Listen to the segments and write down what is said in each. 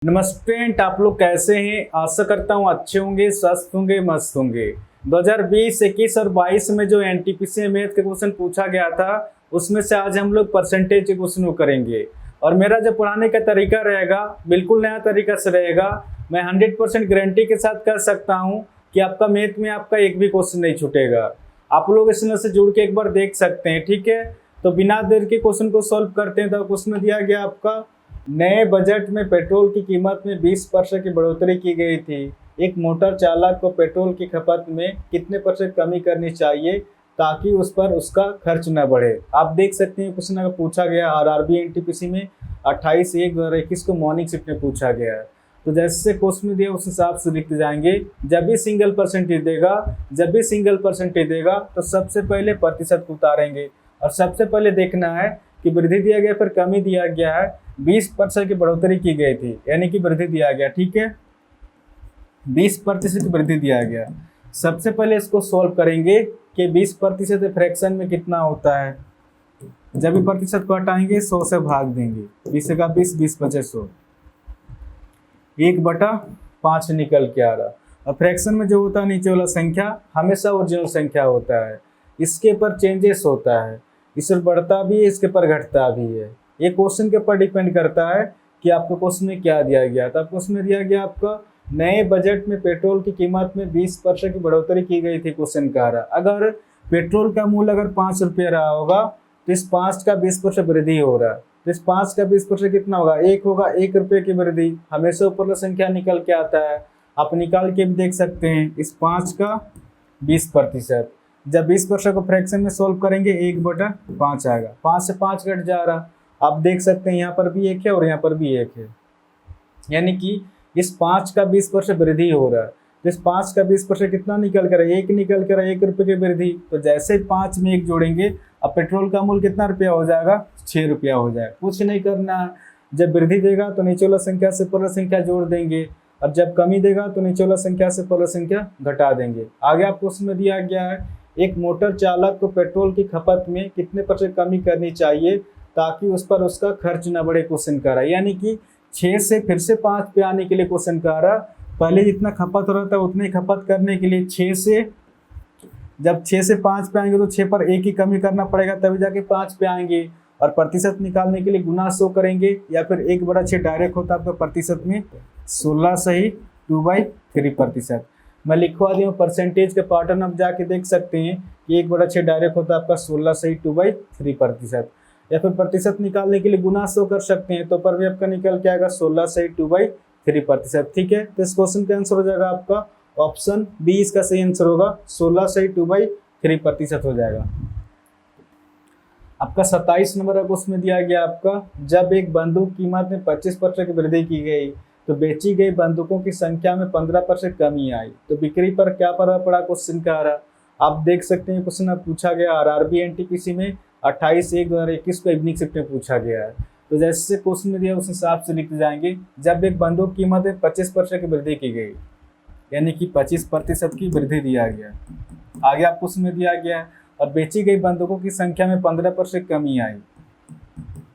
नमस्ते, आप लोग कैसे हैं। आशा करता हूँ अच्छे होंगे, स्वस्थ होंगे, मस्त होंगे। 2020, 21 और 22 में जो एनटीपीसी मैथ के क्वेश्चन पूछा गया था उसमें से आज हम लोग परसेंटेज के क्वेश्चन को करेंगे। और मेरा जो पढ़ाने का तरीका रहेगा बिल्कुल नया तरीका से रहेगा। मैं 100% गारंटी के साथ कह सकता हूँ कि आपका मैथ में आपका एक भी क्वेश्चन नहीं छूटेगा। आप लोग इसमें से जुड़ के एक बार देख सकते हैं, ठीक है। तो बिना देर के क्वेश्चन को सॉल्व करते हैं। तो क्वेश्चन दिया गया आपका, नए बजट में पेट्रोल की कीमत में 20% की बढ़ोतरी की गई थी। एक मोटर चालक को पेट्रोल की खपत में कितने % कमी करनी चाहिए ताकि उस पर उसका खर्च न बढ़े। आप देख सकते हैं क्वेश्चन अगर पूछा गया आरआरबी एनटीपीसी में 28/1/2021 को मॉर्निंग शिफ्ट में पूछा गया है। तो जैसे क्वेश्चन दिया उस हिसाब से लिखते जाएंगे। जब भी सिंगल परसेंटेज देगा तो सबसे पहले प्रतिशत को उतारेंगे। और सबसे पहले देखना है कि वृद्धि दिया गया फिर कमी दिया गया है। 20% की बढ़ोतरी की गई थी यानी कि वृद्धि दिया गया, ठीक है। 20% की वृद्धि दिया गया। सबसे पहले इसको सॉल्व करेंगे कि 20% फ्रैक्शन में कितना होता है। जब भी प्रतिशत को हटाएंगे 100 से भाग देंगे। 20 का 20, 20×5 100, 1/5 निकल के आ रहा। और फ्रैक्शन में जो होता है नीचे वाला संख्या हमेशा ओरिजिनल संख्या होता है। इसके पर चेंजेस होता है, इस पर बढ़ता भी है, इसके पर घटता भी है। ये क्वेश्चन के ऊपर डिपेंड करता है कि आपको क्वेश्चन में क्या दिया गया था। क्वेश्चन में दिया गया आपका, नए बजट में पेट्रोल की कीमत में 20% की बढ़ोतरी की गई थी। क्वेश्चन कह रहा अगर पेट्रोल का मूल्य अगर 5 रुपये रहा होगा तो इस 5 का 20% वृद्धि हो रहा है। तो इस 5 का 20% कितना होगा, 1 होगा। 1 रुपये की वृद्धि हमेशा ऊपर संख्या निकल के आता है। आप निकाल के भी देख सकते हैं। इस 5 का 20%, जब 20% को फ्रैक्शन में सोल्व करेंगे 1/5 आएगा। 5 से 5 घट जा रहा। आप देख सकते हैं यहाँ पर भी 1 है और यहाँ पर भी 1 है, यानी कि इस 5 का 20% वृद्धि हो रहा है। तो इस 5 का 20% कितना निकल कर 1 निकल कर 1 रुपये की वृद्धि। तो जैसे 5 में 1 जोड़ेंगे, अब पेट्रोल का मूल्य कितना रुपया हो जाएगा, 6 रुपया हो जाएगा। कुछ नहीं करना है। जब वृद्धि देगा तो नीचे वाला संख्या से ऊपर संख्या जोड़ देंगे, और जब कमी देगा तो नीचे वाला संख्या से ऊपर संख्या घटा देंगे। आगे आपको उसमें दिया गया है, एक मोटर चालक को पेट्रोल की खपत में कितने % कमी करनी चाहिए ताकि उस पर उसका खर्च न बढ़े। क्वेश्चन कर रहा है यानी कि 6 से फिर से 5 पे आने के लिए क्वेश्चन कर रहा। पहले जितना खपत हो रहा था उतनी खपत करने के लिए 6 से, जब 6 से 5 पे आएंगे तो 6 पर 1 की कमी करना पड़ेगा तभी जाके 5 पे आएंगे। और प्रतिशत निकालने के लिए गुना 100 करेंगे, या फिर 1/6 डायरेक्ट होता है आपका प्रतिशत में 16 सही 2/3%। मैं लिखवा दिया परसेंटेज के पैटर्न। आप जाके देख सकते हैं कि 1/6 डायरेक्ट होता है आपका 16 सही 2/3%। या फिर प्रतिशत निकालने के लिए गुना 100 कर सकते हैं, तो पर भी आपका निकल के आएगा 16 सही 2/3%, ठीक है। तो इस क्वेश्चन का आंसर हो जाएगा आपका ऑप्शन बी, इसका सही आंसर होगा 16 सही 2/3% हो जाएगा। आपका 27 नंबर का क्वेश्चन दिया गया आपका, जब एक बंदूक कीमत में 25% की वृद्धि की गई तो बेची गई बंदूकों की संख्या में 15% कमी आई, तो बिक्री पर क्या प्रभाव पड़ा। क्वेश्चन का रहा आप देख सकते हैं। क्वेश्चन पूछा गया आरआरबी एनटीपीसी में 28/1/2021 को इवनिंग शिफ्ट में पूछा गया है। तो जैसे क्वेश्चन में दिया उस हिसाब से लिखते जाएंगे। जब एक बंदूक कीमत में 25% की वृद्धि की गई, यानी कि 25% की वृद्धि दिया गया। आगे आपको उसमें दिया गया है, और बेची गई बंदूकों की संख्या में 15% कमी आई,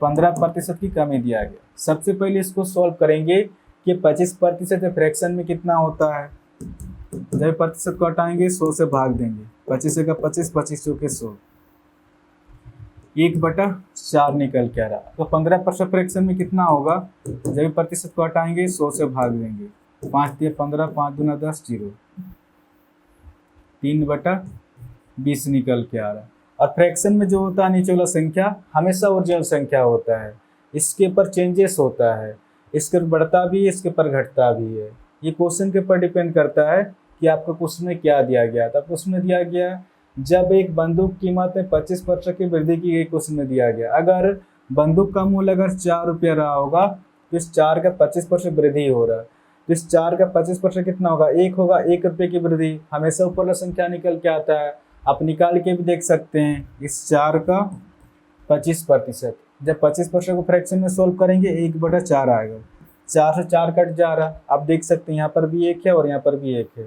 15% की कमी दिया गया। सबसे पहले इसको सॉल्व करेंगे कि 25% फ्रैक्शन में कितना होता है। जब प्रतिशत को हटाएंगे 100 से भाग देंगे। 25 का 25, 25 के 100, 1/4 निकल के आ रहा। तो 15% फ्रैक्शन में कितना होगा, जब प्रतिशत को हटाएंगे 100 से भाग देंगे। 5 दिए 15, 5 दूना 10, 0, 3/20 निकल के आ रहा। और फ्रैक्शन में जो होता है नीचे वाला संख्या हमेशा ओरिजिनल संख्या होता है। इसके ऊपर चेंजेस होता है, इसके ऊपर बढ़ता भी है, इसके ऊपर घटता भी है। ये क्वेश्चन के ऊपर डिपेंड करता है कि आपको क्वेश्चन में क्या दिया गया था। क्वेश्चन में दिया गया, जब एक बंदूक कीमत में 25% की वृद्धि की गई। क्वेश्चन में दिया गया अगर बंदूक का मूल्य अगर 4 रुपया रहा होगा तो इस 4 का 25% वृद्धि हो रहा है। तो इस 4 का 25% कितना होगा, 1 होगा। 1 रुपये की वृद्धि हमेशा ऊपर संख्या निकल के आता है। आप निकाल के भी देख सकते हैं। इस 4 का 25%, जब 25% को फ्रैक्शन में सोल्व करेंगे 1/4 आएगा। 4 से 4 कट जा रहा। आप देख सकते हैं यहाँ पर भी 1 है और यहाँ पर भी 1 है,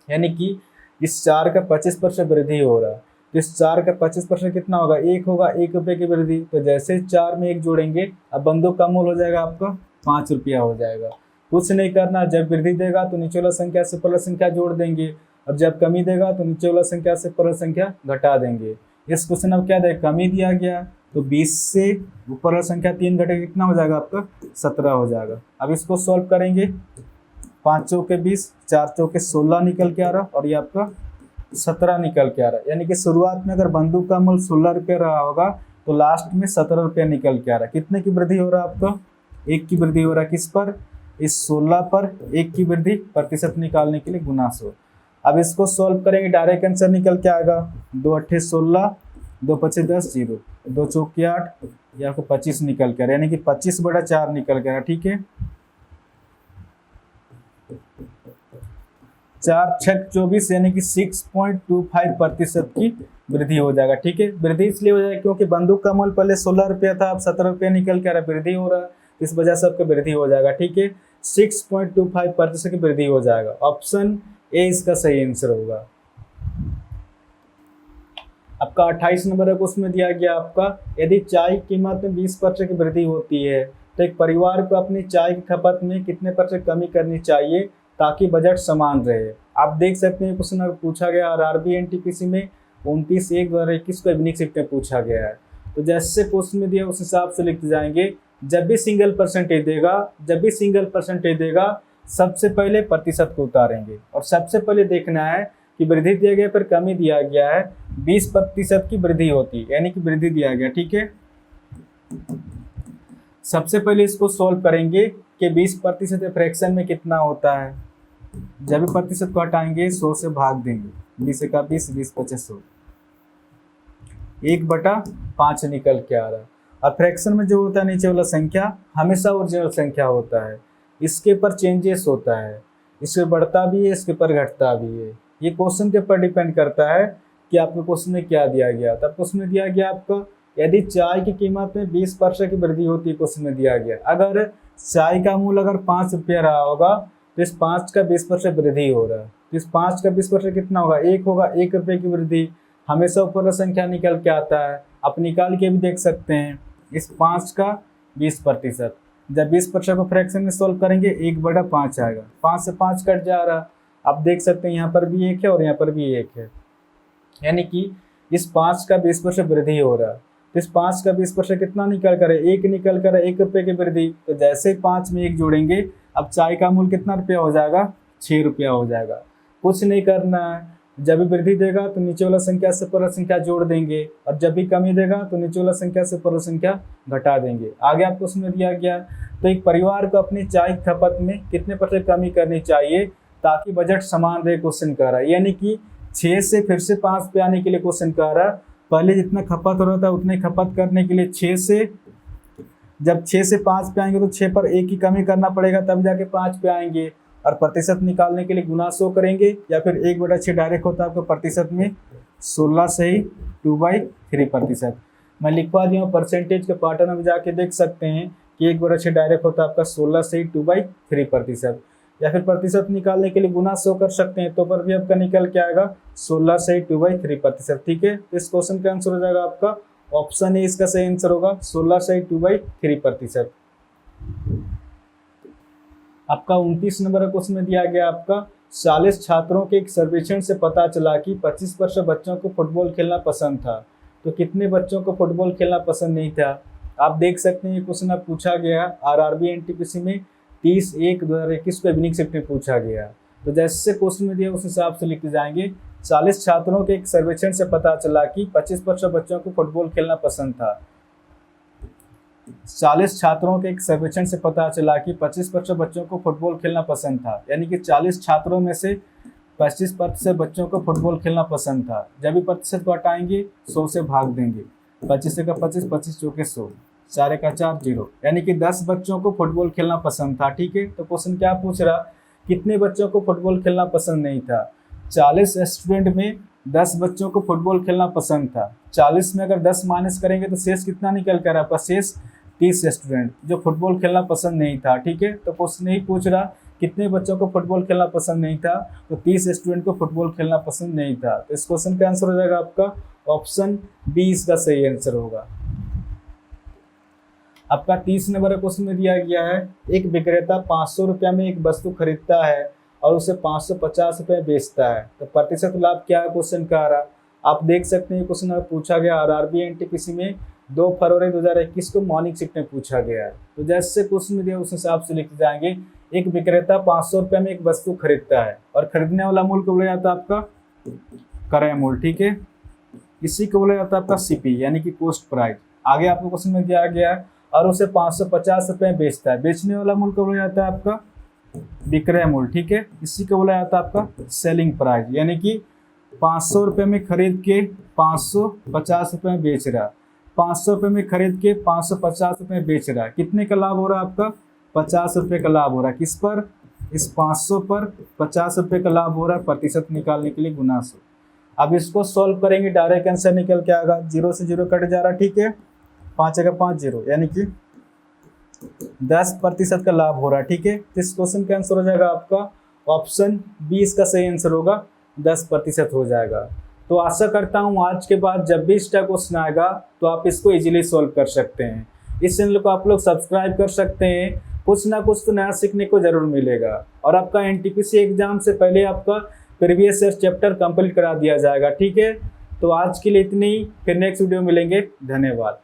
यानी कि इस 4 का 25% वृद्धि हो रहा है। तो इस 4 का 25% कितना होगा, 1 होगा। 1 रुपये की वृद्धि। तो जैसे 4 में 1 जोड़ेंगे, अब बंदूक का मूल्य हो जाएगा आपका ₹5 हो जाएगा। कुछ नहीं करना, जब वृद्धि देगा तो नीचे वाला संख्या से ऊपर वाला संख्या जोड़ देंगे, और जब कमी देगा तो नीचे वाला संख्या से ऊपर वाला संख्या घटा देंगे। इस क्वेश्चन अब क्या देगा, कमी दिया गया तो 20 से ऊपर वाला संख्या 3 घटेगा, कितना हो जाएगा आपका 17 हो जाएगा। अब इसको सॉल्व करेंगे, 5 चौके 20, 4 चौके 16 निकल के आ रहा, और ये आपका 17 निकल के आ रहा है। यानी कि शुरुआत में अगर बंदूक का मूल्य 16 रुपये रहा होगा तो लास्ट में 17 रुपये निकल के आ रहा है। कितने की वृद्धि हो रहा है आपका, 1 की वृद्धि हो रहा है। किस पर, इस 16 पर 1 की वृद्धि, प्रतिशत निकालने के लिए गुना 100। अब इसको सॉल्व करेंगे, डायरेक्ट आंसर निकल के आएगा, 2 8 16, 2 5 10 0, 2 चौके 8, या आपको 25 निकल के आ रहा है, यानी कि 25/4 निकल के आ रहा है। ठीक है, 4 6 24, यानी कि 6.25% की वृद्धि हो जाएगा। ठीक है, वृद्धि इसलिए हो जाएगा क्योंकि बंदूक का मूल्य पहले 16 रुपया था, अब 17 रुपया निकल के आ रहा है, वृद्धि हो रहा है, इस वजह से आपका वृद्धि हो जाएगा। ठीक है, 6.25% की वृद्धि हो जाएगा। ऑप्शन ए इसका सही आंसर होगा। आपका 28 नंबर है, उसमें दिया गया आपका, यदि चाय की कीमत में 20% की वृद्धि होती है तो एक परिवार को अपनी चाय की खपत में कितने % कमी करनी चाहिए ताकि बजट समान रहे। आप देख सकते हैं क्वेश्चन पूछा गया आरआरबी एनटीपीसी में 29/1/2021 को इवनिंग शिफ्ट में पूछा गया है। तो जैसे क्वेश्चन में दिया उस हिसाब से लिखते जाएंगे। जब भी सिंगल परसेंटेज देगा सबसे पहले प्रतिशत को उतारेंगे, और सबसे पहले देखना है कि वृद्धि दिया गया पर कमी दिया गया है, 20% की वृद्धि होती है, यानी कि वृद्धि दिया गया। ठीक है, सबसे पहले इसको सॉल्व करेंगे कि 20% फ्रैक्शन में कितना होता है। जब भी प्रतिशत को हटाएंगे 100 से भाग देंगे, 20 का 20, 20 25 100, 1/5 निकल के आ रहा है। और फ्रैक्शन में जो होता है नीचे वाला संख्या हमेशा ओरिजिनल संख्या होता है, इसके ऊपर चेंजेस होता है, इसके बढ़ता भी है, इसके ऊपर घटता भी है। ये क्वेश्चन के ऊपर डिपेंड करता है कि आपके क्वेश्चन में क्या दिया गया। तब क्वेश्चन में दिया गया आपका, यदि चाय की कीमत में 20% की वृद्धि होती है, क्वेश्चन में दिया गया अगर चाय का मूल्य अगर 5 रुपया रहा होगा तो इस 5 का 20% वृद्धि हो रहा है, तो इस 5 का 20% कितना होगा, 1 होगा। 1 रुपये की वृद्धि हमेशा ऊपर संख्या निकल के आता है, आप निकाल के भी देख सकते हैं। इस 5 का 20%, जब 20% को फ्रैक्शन में सॉल्व करेंगे 1/5 आएगा, 5 से 5 कट जा रहा। आप देख सकते हैं यहाँ पर भी 1 है और यहाँ पर भी 1 है, यानी कि इस 5 का 20% वृद्धि हो रहा है। तो इस 5 का 20% कितना निकल कर है, 1 निकल कर है, 1 रुपये की वृद्धि। तो जैसे 5 में 1 जोड़ेंगे, अब चाय का मूल्य कितना रुपया हो जाएगा, 6 रुपया हो जाएगा। कुछ नहीं करना है, जब भी वृद्धि देगा तो नीचे वाला संख्या से ऊपर संख्या जोड़ देंगे, और जब भी कमी देगा तो नीचे वाला संख्या से ऊपर संख्या घटा देंगे। आगे आपको उसमें दिया गया, तो एक परिवार को अपनी चाय की खपत में कितने % कमी करनी चाहिए ताकि बजट समान रहे, क्वेश्चन कर रहा है। यानी कि 6 से फिर से 5 पे आने के लिए क्वेश्चन कर रहा है। पहले जितना खपत हो रहा था उतने खपत करने के लिए 6 से, जब 6 से 5 पे आएंगे तो 6 पर 1 की कमी करना पड़ेगा, तब जाके 5 पे आएंगे। और प्रतिशत निकालने के लिए गुना 100 करेंगे, या फिर 1/6 डायरेक्ट होता है आपको प्रतिशत में, 16 से ही 2/3%। मैं लिखवा दिया हूँ, परसेंटेज के पैटर्न में जाके देख सकते हैं कि 1/6 डायरेक्ट होता है आपका 16 से ही 2/3%। या फिर प्रतिशत निकालने के लिए गुना 100 कर सकते हैं, तो पर भी आपका निकल के आएगा 16 से ही 2/3%। ठीक है, इस क्वेश्चन का आंसर हो जाएगा आपका ऑप्शन ए, इसका सही आंसर होगा 16 से ही 2/3%। आपका 29 नंबर का क्वेश्चन में दिया गया आपका, 40 छात्रों के एक सर्वेक्षण से पता चला कि 25% बच्चों को फुटबॉल खेलना पसंद था, तो कितने बच्चों को फुटबॉल खेलना पसंद नहीं था। आप देख सकते हैं ये क्वेश्चन अब पूछा गया आरआरबी एनटीपीसी में 30/1/2021 को इवनिंग शिफ्ट में पूछा गया। तो जैसे क्वेश्चन में दिया उस हिसाब से लिखते जाएंगे। 40 छात्रों के एक सर्वेक्षण से पता चला कि 25% बच्चों को फुटबॉल खेलना पसंद था। 40 छात्रों के एक सर्वेक्षण से पता चला कि 25% बच्चों को फुटबॉल खेलना पसंद था, यानी कि 40 छात्रों में से 25% बच्चों को फुटबॉल खेलना पसंद था। जब भी प्रतिशत को हटाएंगे 100 से भाग देंगे, 25 का 25, 25 चौके 100, 4 का 4 0, यानी कि 10 बच्चों को फुटबॉल खेलना पसंद था। ठीक है, तो क्वेश्चन क्या पूछ रहा, कितने बच्चों को फुटबॉल खेलना पसंद नहीं था। 40 स्टूडेंट में 10 बच्चों को फुटबॉल खेलना पसंद था। 40 में अगर 10 माइनस करेंगे तो शेष कितना निकल कर आपका, शेष 30 स्टूडेंट जो फुटबॉल खेलना पसंद नहीं था। ठीक है, तो क्वेश्चन नहीं पूछ रहा कितने बच्चों को फुटबॉल खेलना पसंद नहीं था, तो 30 स्टूडेंट को फुटबॉल खेलना पसंद नहीं था। तो इस क्वेश्चन का आंसर हो जाएगा आपका ऑप्शन बी, इसका सही आंसर होगा। आपका 30 नंबर का क्वेश्चन में दिया गया है, एक विक्रेता 500 रुपया में एक वस्तु खरीदता है और उसे 550 रुपये बेचता है, तो प्रतिशत लाभ क्या है क्वेश्चन का आ रहा। आप देख सकते हैं क्वेश्चन पूछा गया आरआरबी एनटीपीसी में 2 फरवरी 2021 को मॉर्निंग शिफ्ट में पूछा गया है। तो जैसे क्वेश्चन में दिया उस हिसाब से लिखते जाएंगे। एक विक्रेता 500 रुपये में एक वस्तु खरीदता है और खरीदने वाला मूल्य को बोला जाता है आपका क्रय मूल्य, ठीक है। इसी को बोला जाता है आपका सीपी यानी कि कॉस्ट प्राइस। आगे आपको क्वेश्चन में दिया गया है और उसे 550 रुपये में बेचता है, बेचने वाला मूल्य को बोला जाता है आपका विक्रय मूल्य, ठीक है। इसी को बोला जाता है आपका सेलिंग प्राइस, यानी कि 500 रुपये में खरीद के 550 रुपये में बेच रहा, 500 रुपये में खरीद के 550 रुपये में बेच रहा, कितने का लाभ हो रहा है आपका 50 रुपये का लाभ हो रहा है। किस पर, इस 500 पर 50 रुपये का लाभ हो रहा है, प्रतिशत निकालने के लिए गुना 100। अब इसको सॉल्व करेंगे, डायरेक्ट आंसर निकल के आएगा, 0 से 0 कट जा रहा, ठीक है। 5 जगह 5 0 यानी कि 10% का लाभ हो रहा है, ठीक है। इस क्वेश्चन का आंसर हो जाएगा आपका ऑप्शन बी, इसका सही आंसर होगा, 10% हो जाएगा। तो आशा करता हूँ आज के बाद जब भी इस टाइप क्वेश्चन आएगा तो आप इसको इजीली सॉल्व कर सकते हैं। इस चैनल को आप लोग सब्सक्राइब कर सकते हैं, कुछ ना कुछ तो नया सीखने को जरूर मिलेगा। और आपका एनटीपीसी एग्जाम से पहले आपका प्रीवियस ईयर चैप्टर कंप्लीट करा दिया जाएगा, ठीक है। तो आज के लिए इतनी ही, फिर नेक्स्ट वीडियो मिलेंगे, धन्यवाद।